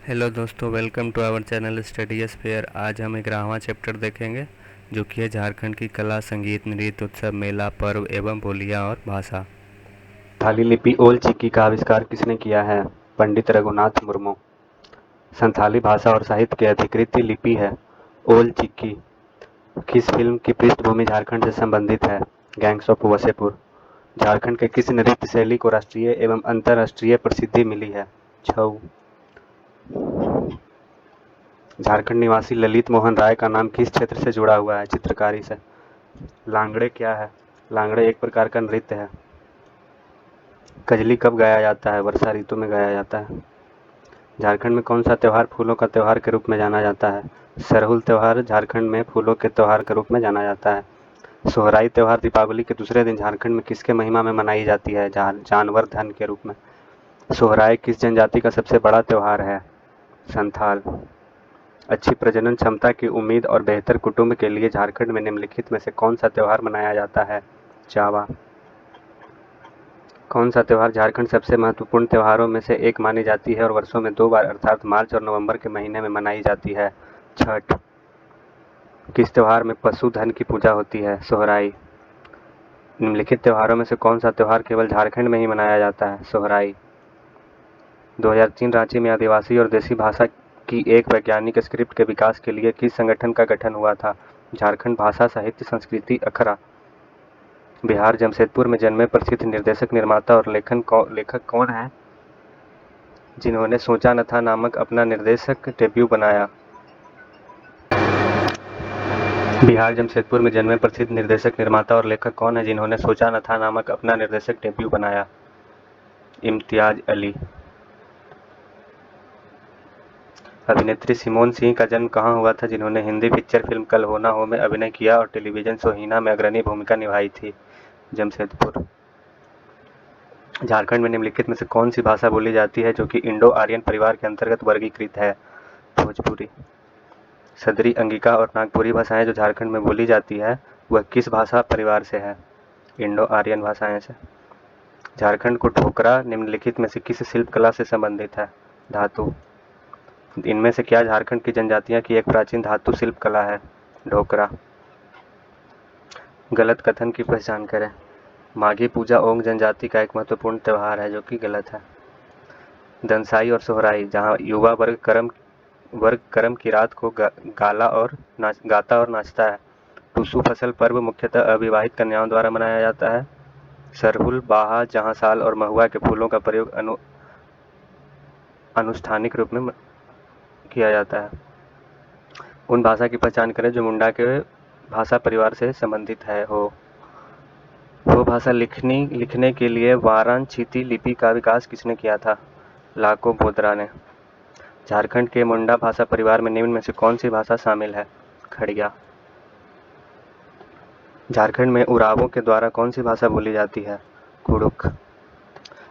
Hello दोस्तों, welcome to our channel study sphere. आज हम 11वां चैप्टर देखेंगे जो कि है झारखंड की कला, संगीत, नृत्य, उत्सव, मेला, पर्व एवं बोलियां और भाषा। संथाली लिपि ओल चिकी का आविष्कार किसने किया है? पंडित रघुनाथ मुर्मू। संथाली भाषा और साहित्य की अधिकृत लिपि है ओल चिकी। किस फिल्म की पृष्ठभूमि झारखंड से संबंधित है? Gangs of Wasseypur. झारखंड के किस नृत्य शैली को राष्ट्रीय एवं अंतर्राष्ट्रीय प्रसिद्धि मिली है? छऊ। झारखंड निवासी ललित मोहन राय का नाम किस क्षेत्र से जुड़ा हुआ है? चित्रकारी से। लांगड़े क्या है? लांगड़े एक प्रकार का नृत्य है। कजली कब गाया जाता है? वर्षा ऋतु में गाया जाता है। झारखंड में कौन सा त्योहार फूलों का त्योहार के रूप में जाना जाता है? सरहुल त्योहार झारखंड में फूलों के त्योहार के रूप में जाना जाता है। सोहराई त्योहार दीपावली के दूसरे दिन झारखंड में किसके महिमा में मनाई जाती है? जानवर धन के रूप में। सोहराई किस जनजाति का सबसे बड़ा त्योहार है? संथाल। अच्छी प्रजनन क्षमता की उम्मीद और बेहतर कुटुंब के लिए झारखंड में निम्नलिखित में से कौन सा त्योहार मनाया जाता है? जावा। कौन सा त्योहार झारखंड सबसे महत्वपूर्ण त्योहारों में से एक मानी जाती है और वर्षों में 2 बार अर्थात मार्च और नवंबर के महीने में मनाई जाती है? छठ। किस त्योहार में पशु धन की पूजा होती है? सोहराई। निम्नलिखित त्योहारों में से कौन सा त्योहार केवल झारखंड में ही मनाया जाता है? सोहराई। 2003 रांची में आदिवासी और देसी भाषा की एक वैज्ञानिक स्क्रिप्ट के विकास के लिए किस संगठन का गठन हुआ था? झारखंड भाषा साहित्य संस्कृति अखरा। बिहार जमशेदपुर में जन्मे प्रसिद्ध निर्देशक, निर्माता और लेखक कौन हैं जिन्होंने सोचा न था नामक अपना निर्देशक डेब्यू बनाया? बिहार जमशेदपुर में जन्मे प्रसिद्ध निर्देशक, निर्माता और लेखक कौन हैं जिन्होंने सोचा न था नामक अपना निर्देशक डेब्यू बनाया? इम्तियाज अली। अभिनेत्री सिमोन सिंह का जन्म कहाँ हुआ था जिन्होंने हिंदी पिक्चर फिल्म कल हो ना हो में अभिनय किया और टेलीविजन शो हीना में अग्रणी भूमिका निभाई थी? जमशेदपुर। झारखंड में निम्नलिखित में से कौन सी भाषा बोली जाती है जो कि इंडो आर्यन परिवार के अंतर्गत वर्गीकृत है? भोजपुरी। सदरी, अंगिका और नागपुरी भाषाएं जो झारखंड में बोली जाती है वह किस भाषा परिवार से है? इंडो आर्यन भाषाएं से। झारखंड को ढोकरा निम्नलिखित में से किस शिल्प कला से संबंधित है? धातु। इनमें से क्या झारखंड की जनजातियां की एक प्राचीन धातु शिल्प कला है? ढोकरा। गलत कथन की पहचान करें। माघी पूजा ओंग जनजाति का एक महत्वपूर्ण त्यौहार है जो कि गलत है। दंसाई और सोहराई, जहां युवा वर्ग करम की रात को गाता और नाचता है। टुसु फसल पर्व मुख्यतः अविवाहित कन्याओं द्वारा मनाया जाता है। सरहुल बाहा, जहां साल और महुआ के फूलों का प्रयोग अनुष्ठानिक रूप में किया जाता है। उन भाषा की पहचान करें जो मुंडा के भाषा परिवार से संबंधित है हो। वो भाषा लिखने के लिए वाराणसीती लिपि का विकास किसने किया था? लाको बोदरा ने। झारखंड के मुंडा भाषा परिवार में निम्न में से कौन सी भाषा शामिल है? खड़िया। झारखंड में उरावों के द्वारा कौन सी भाषा बोली जाती है? कुड़ुक।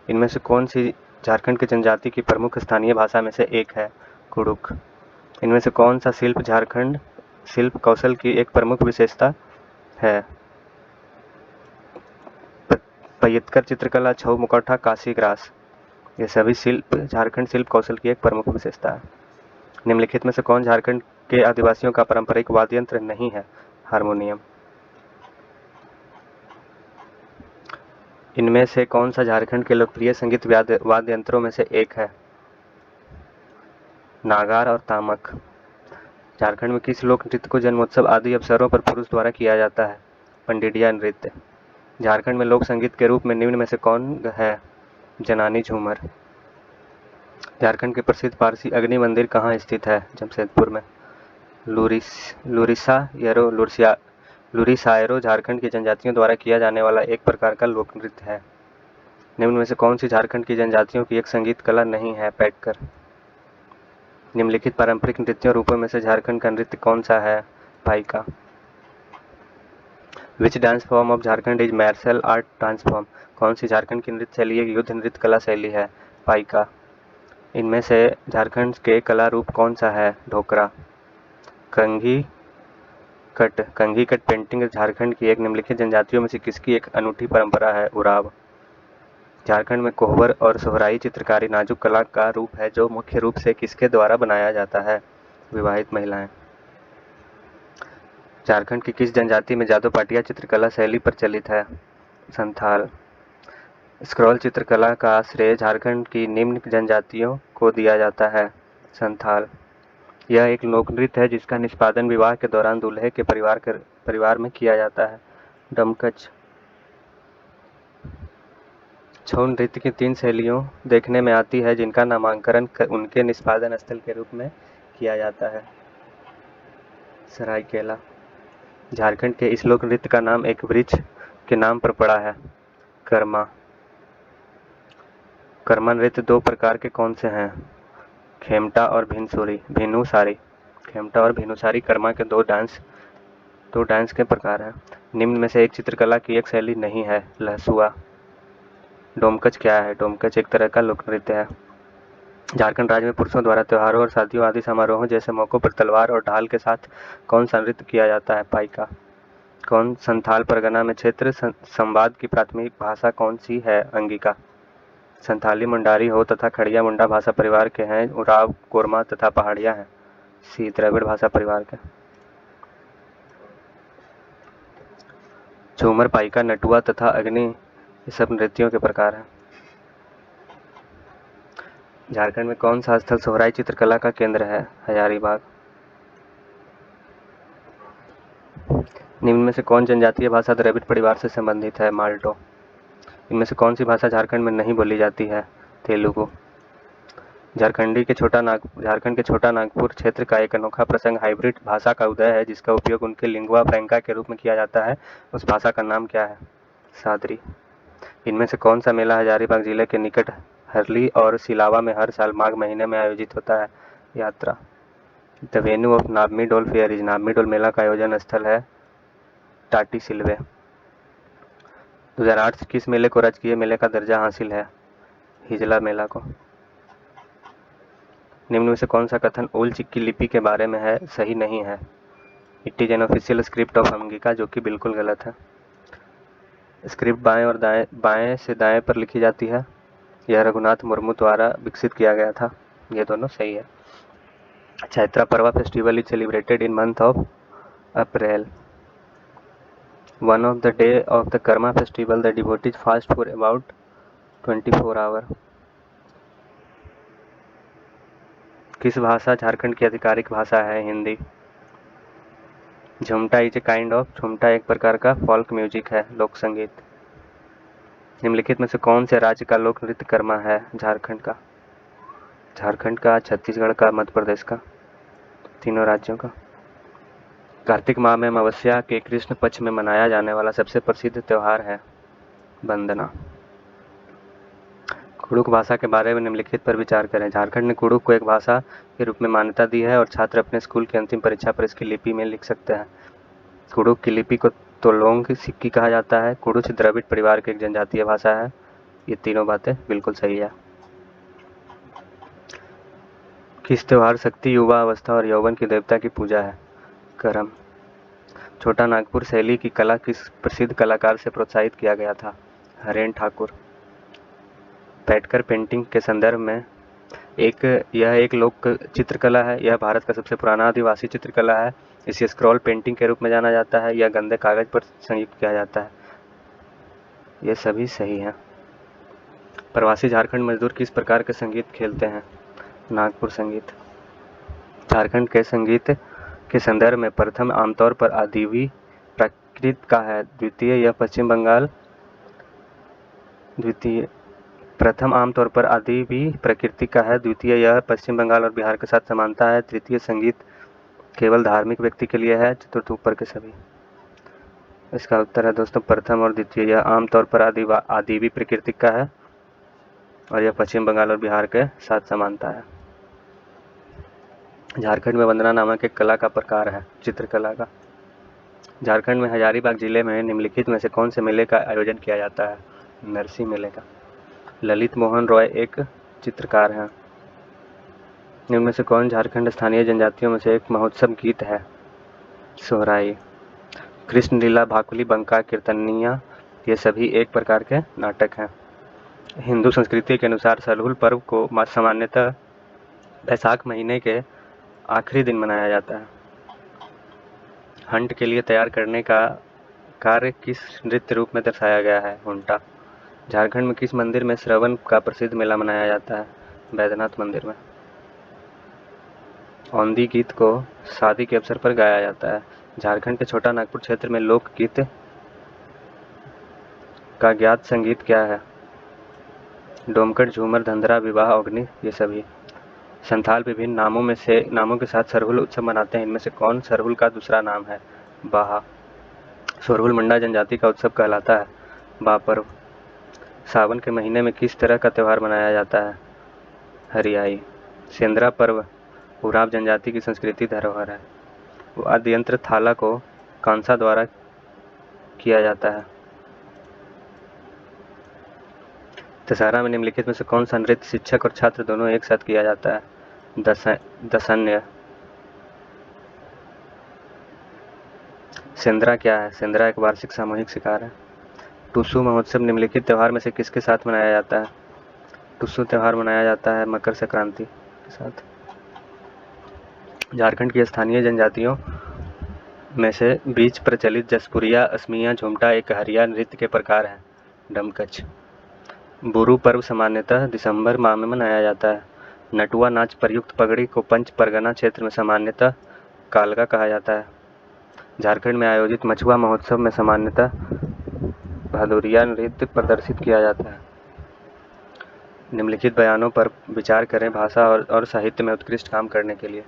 इनमें से कौन सी झारखंड की जनजाति की प्रमुख स्थानीय भाषा में से एक है? कुड़ुक। इनमें से कौन सा शिल्प झारखंड शिल्प कौशल की एक प्रमुख विशेषता है? पय्यतकर चित्रकला, छऊ मुखौटा, काशी ग्रास। ये सभी शिल्प झारखंड शिल्प कौशल की एक प्रमुख विशेषता है। निम्नलिखित में से कौन झारखंड के आदिवासियों का पारंपरिक वाद्य यंत्र नहीं है? हारमोनियम। इनमें से कौन सा झारखंड के लोकप्रिय संगीत वाद्य यंत्रों में से एक है? नागार और तामक। झारखंड में किस लोक नृत्य को जन्मोत्सव आदि अवसरों पर पुरुष द्वारा किया जाता है? पंडिडिया नृत्य। झारखंड में लोक संगीत के रूप में निम्न में से कौन है? जनानी झूमर। झारखंड के प्रसिद्ध पारसी अग्नि मंदिर कहाँ स्थित है? जमशेदपुर में। लुरिसायरो झारखंड की जनजातियों द्वारा किया जाने वाला एक प्रकार का लोक नृत्य है। निम्न में से कौन सी झारखंड की जनजातियों की एक संगीत कला नहीं है? पैटकर। निम्नलिखित पारंपरिक नृत्यों रूपों में से झारखंड का नृत्य कौन सा है? Paika. Which dance form of Jharkhand is martial art dance form? कौन सी झारखंड की नृत्य शैली एक युद्ध नृत्य कला शैली है? पाइका। इनमें से झारखंड के कला रूप कौन सा है? ढोकरा। कंघी कट पेंटिंग झारखंड की एक निम्नलिखित जनजातियों में से किसकी एक अनूठी परंपरा है? उराव। झारखंड में कोहबर और सोहराई चित्रकारी नाजुक कला का रूप है जो मुख्य रूप से किसके द्वारा बनाया जाता है? विवाहित महिलाएं। झारखंड की किस जनजाति में जादू पाटिया चित्रकला शैली प्रचलित है? संथाल। स्क्रॉल चित्रकला का श्रेय झारखंड की निम्न जनजातियों को दिया जाता है? संथाल। यह एक लोक नृत्य है जिसका निष्पादन विवाह के दौरान दूल्हे के परिवार में किया जाता है? डमकच। छऊ नृत्य की 3 शैलियों देखने में आती है जिनका नामांकन उनके निष्पादन स्थल के रूप में किया जाता है? सरायकेला। झारखंड के इस लोक नृत्य का नाम एक वृक्ष के नाम पर पड़ा है? कर्मा। कर्मा नृत्य 2 प्रकार के कौन से हैं? खेमटा और भिनुसारी। खेमटा और भिनुसारी कर्मा के दो डांस के प्रकार हैं। निम्न में से एक चित्रकला की एक शैली नहीं है? लहसुआ। डोमकच क्या है? डोमकच एक तरह का लोक नृत्य है। झारखंड राज्य में पुरुषों द्वारा त्योहारों और शादियों आदि समारोहों जैसे मौकों पर तलवार और ढाल के साथ कौन सा नृत्य किया जाता है? पाइका। कौन संथाल परगना में क्षेत्र संवाद की प्राथमिक भाषा कौन सी है? अंगिका। संथाली मुंडारी हो तथा खड़िया मुंडा भाषा परिवार के हैं। उराव, कोरमा तथा पहाड़िया हैं। सी द्रविड़ भाषा परिवार के। झूमर, पाइका, नटुआ तथा अग्नि ये सब नृत्यों के प्रकार हैं। झारखंड में कौन सा स्थल सोहराई चित्रकला का केंद्र है? हजारीबाग। निम्न में से कौन जनजातीय भाषा द्रविड़ परिवार से संबंधित है? माल्टो। इनमें से कौन सी भाषा झारखंड में नहीं बोली जाती है? तेलुगु। झारखंड के छोटा नागपुर क्षेत्र का एक अनोखा प्रसंग हाइब्रिड भाषा का उदय है जिसका उपयोग उनके लिंगुआ फ्रैंका के रूप में किया जाता है। उस भाषा का नाम क्या है? सादरी। इनमें से कौन सा मेला हजारीबाग जिले के निकट हरली और सिलावा में हर साल माघ महीने में आयोजित होता है? यात्रा। द वेन्यू ऑफ नाबमी डोल फेयर इज नाबमी डोल मेला का आयोजन स्थल है टाटी सिल्वे। 2008 से किस मेले को राजकीय मेले का दर्जा हासिल है? हिजला मेला को। निम्न में से कौन सा कथन ओल चिक्की लिपि के बारे में है? सही नहीं है। It is an official script of Angika, जो कि बिल्कुल गलत है। स्क्रिप्ट बाएं से दाएं पर लिखी जाती है। यह रघुनाथ मुर्मू द्वारा विकसित किया गया था। ये दोनों सही है। चैत्रा परवा festival is celebrated in month of April. One of the day of the Karma festival, the devotees fast for about 24 hours. किस भाषा झारखंड की आधिकारिक भाषा है? Hindi. Jhumta is a kind of Jhumta एक प्रकार का फोल्क म्यूजिक है, लोक संगीत। निम्नलिखित में से कौन से राज्य का लोक नृत्य कर्मा है? झारखंड का, छत्तीसगढ़ का, मध्य प्रदेश का, तीनों राज्यों का। कार्तिक माह में अमावस्या के कृष्ण पक्ष में मनाया जाने वाला सबसे प्रसिद्ध त्योहार है? वंदना। कुड़ुक भाषा के बारे में निम्नलिखित पर विचार करें। झारखंड ने कुड़ुक को एक भाषा के रूप में मान्यता दी है और छात्र अपने स्कूल की अंतिम परीक्षा पर इसकी लिपि में लिख सकते हैं। कुड़ुक की लिपि को तोलोंग सिक्की कहा जाता है। कुड़ुच द्रविड़ परिवार की एक जनजातीय भाषा है। ये तीनों बातें बिल्कुल सही है। किस त्योहार शक्ति, युवा अवस्था और यौवन की देवता की पूजा है? करम। छोटा नागपुर शैली की कला किस प्रसिद्ध कलाकार से प्रोत्साहित किया गया था? हरेन ठाकुर। बैठकर पेंटिंग के संदर्भ में यह एक लोक चित्रकला है। यह भारत का सबसे पुराना आदिवासी चित्रकला है। इसे स्क्रॉल पेंटिंग के रूप में जाना जाता है। यह गंदे कागज पर संयुक्त किया जाता है। ये सभी सही हैं। प्रवासी झारखंड मजदूर किस प्रकार के संगीत खेलते हैं? नागपुर संगीत। झारखंड के संगीत के संदर्भ में प्रथम आमतौर पर आदिवी प्राकृत का है। द्वितीय यह पश्चिम बंगाल और बिहार के साथ समानता है। तृतीय संगीत केवल धार्मिक व्यक्ति के लिए है। चतुर्थ ऊपर के सभी। इसका उत्तर है दोस्तों प्रथम और द्वितीय। यह आमतौर पर आदिवी प्रकृति का है और यह पश्चिम बंगाल और बिहार के साथ समानता है। झारखंड में वंदना नामक एक कला का प्रकार है, चित्रकला का। झारखंड में हजारीबाग जिले में निम्नलिखित में से कौन से मेले का आयोजन किया जाता है? नरसी मेले का। ललित मोहन रॉय एक चित्रकार हैं। निम्न में से कौन झारखंड स्थानीय जनजातियों में से एक महोत्सव गीत है? सोहराई। कृष्ण लीला, भाकुली, बंका, कीर्तनिया ये सभी एक प्रकार के नाटक हैं। हिंदू संस्कृति के अनुसार सरहुल पर्व को सामान्यतः बैसाख महीने के आखिरी दिन मनाया जाता है। हंट के लिए तैयार करने का कार्य किस नृत्य रूप में दर्शाया गया है? हुंटा। झारखंड में किस मंदिर में श्रवण का प्रसिद्ध मेला मनाया जाता है? बैद्यनाथ मंदिर में। औंधी गीत को शादी के अवसर पर गाया जाता है। झारखंड के छोटा नागपुर क्षेत्र में लोकगीत का ज्ञात संगीत क्या है? डोमकट, झूमर, धंधरा, विवाह, अग्नि, ये सभी। संथाल विभिन्न नामों के साथ सरहुल उत्सव मनाते हैं। इनमें से कौन सरहुल का दूसरा नाम है? बाहा। सरहुल मुंडा जनजाति का उत्सव कहलाता है। बाह पर्व। सावन के महीने में किस तरह का त्यौहार मनाया जाता है? हरियाई। सेंद्रा पर्व उरांव जनजाति की संस्कृति धरोहर है। वाद्य यंत्र थाला को कांसा द्वारा किया जाता है। दशहरा में निम्नलिखित में से कौन सा नृत्य शिक्षक और छात्र दोनों एक साथ किया जाता है? दशन्य। सेंद्रा क्या है? सेंद्रा एक वार्षिक सामूहिक शिकार है। टुसु महोत्सव निम्नलिखित त्योहार में से किसके साथ मनाया जाता है? टुसु त्योहार मनाया जाता है मकर संक्रांति के साथ। झारखंड की स्थानीय जनजातियों में से बीच प्रचलित जसपुरिया, असमिया, झुमटा एक हरिया नृत्य के प्रकार हैं। डमकच। बुरु पर्व सामान्यतः दिसंबर माह में मनाया जाता है। नटुआ नाच प्रयुक्त पगड़ी को पंच परगना क्षेत्र में सामान्यतः कालगा कहा जाता है। झारखंड में आयोजित मछुआ महोत्सव में सामान्यतः भदौरिया नृत्य प्रदर्शित किया जाता है। निम्नलिखित बयानों पर विचार करें भाषा और साहित्य में उत्कृष्ट काम करने के लिए।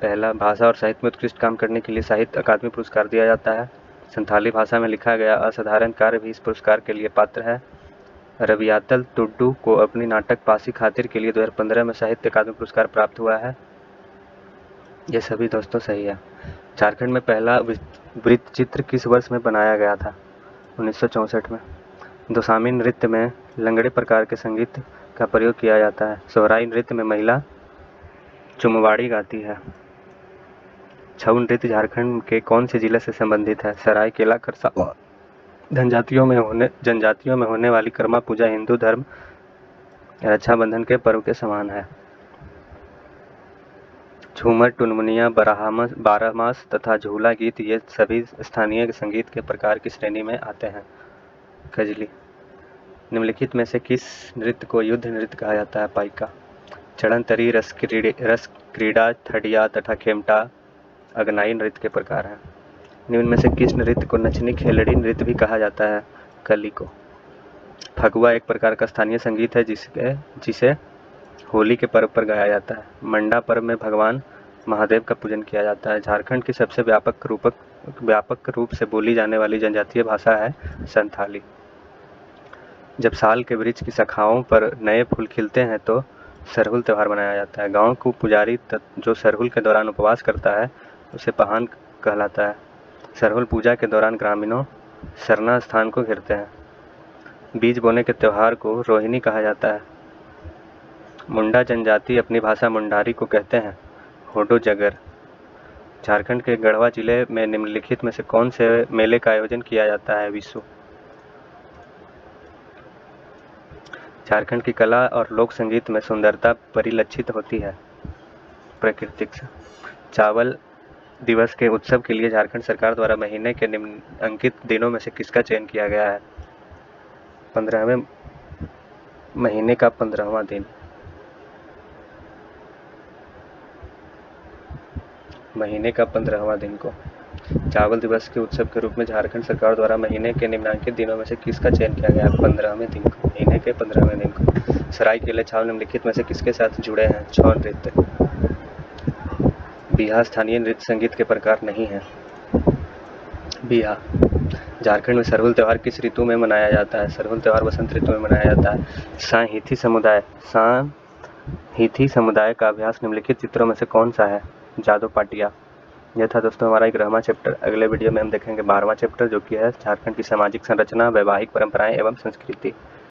पहला, भाषा और साहित्य में उत्कृष्ट काम करने के लिए साहित्य अकादमी पुरस्कार दिया जाता है। संथाली भाषा में लिखा गया असाधारण कार्य भी इस पुरस्कार के लिए पात्र है। रवियातल टुड्डू को अपनी नाटक पासी खातिर के लिए 2015 में साहित्य अकादमी पुरस्कार प्राप्त हुआ है। ये सभी दोस्तों सही है। झारखंड में पहला वृत्तचित्र किस वर्ष में बनाया गया था? 1964 में। दोसामी नृत्य में लंगड़े प्रकार के संगीत का प्रयोग किया जाता है। सोहराई नृत्य में महिला चुमवाड़ी गाती है। छऊ नृत्य झारखंड के कौन से जिले से संबंधित है? सरायकेला, खरसावां। जनजातियों में होने वाली कर्मा पूजा हिंदू धर्म रक्षाबंधन के पर्व के समान है। झूमर, टुनमुनिया, बारहमास तथा झूला गीत ये सभी स्थानीय संगीत के प्रकार की श्रेणी में आते हैं। कजली। निम्नलिखित में से किस नृत्य को युद्ध नृत्य कहा जाता है? पाइका। चढ़नतरी, रस क्रीड़ा, थड़िया तथा खेमटा अगनाई नृत्य के प्रकार हैं। निम्न में से किस नृत्य को नचनी खेलड़ी नृत्य भी कहा जाता है? कली को। फगुआ एक प्रकार का स्थानीय संगीत है जिसे होली के पर्व पर गाया जाता है। मंडा पर्व में भगवान महादेव का पूजन किया जाता है। झारखंड की सबसे व्यापक रूप से बोली जाने वाली जनजातीय भाषा है संथाली। जब साल के वृक्ष की शाखाओं पर नए फूल खिलते हैं तो सरहुल त्यौहार मनाया जाता है। गांव को पुजारी जो सरहुल के दौरान उपवास करता है उसे पहान कहलाता है। सरहुल पूजा के दौरान ग्रामीणों सरना स्थान को घेरते हैं। बीज बोने के त्यौहार को रोहिणी कहा जाता है। मुंडा जनजाति अपनी भाषा मुंडारी को कहते हैं। होडो जगर। झारखंड के गढ़वा जिले में निम्नलिखित में से कौन से मेले का आयोजन किया जाता है? विशु। झारखंड की कला और लोक संगीत में सुंदरता परिलक्षित होती है प्राकृतिक से। चावल दिवस के उत्सव के लिए झारखंड सरकार द्वारा महीने के निम्नलिखित दिनों में से किसका चयन किया गया है? 15वें महीने का 15वां दिन। महीने का 15वां दिन को चावल दिवस के उत्सव के रूप में झारखंड सरकार द्वारा महीने के निम्नलिखित दिनों में से किसका चयन किया गया है? 15वें दिन को। महीने के 15वें दिन को। सरायकेला छाव निम्नलिखित में से किसके साथ जुड़े हैं? छौ नृत्य। बिहा स्थानीय नृत्य संगीत के प्रकार नहीं है। बिहा। झारखंड में सरहुल त्यौहार किस ऋतु में मनाया जाता है? सरहुल त्यौहार वसंत ऋतु में मनाया जाता है। सांहीथी समुदाय का अभ्यास निम्नलिखित चित्रों में से कौन सा है? जादो पाटिया। यह था दोस्तों हमारा 11वां चैप्टर। अगले वीडियो में हम देखेंगे 12वां चैप्टर जो कि है झारखंड की सामाजिक संरचना, वैवाहिक परंपराएं एवं संस्कृति।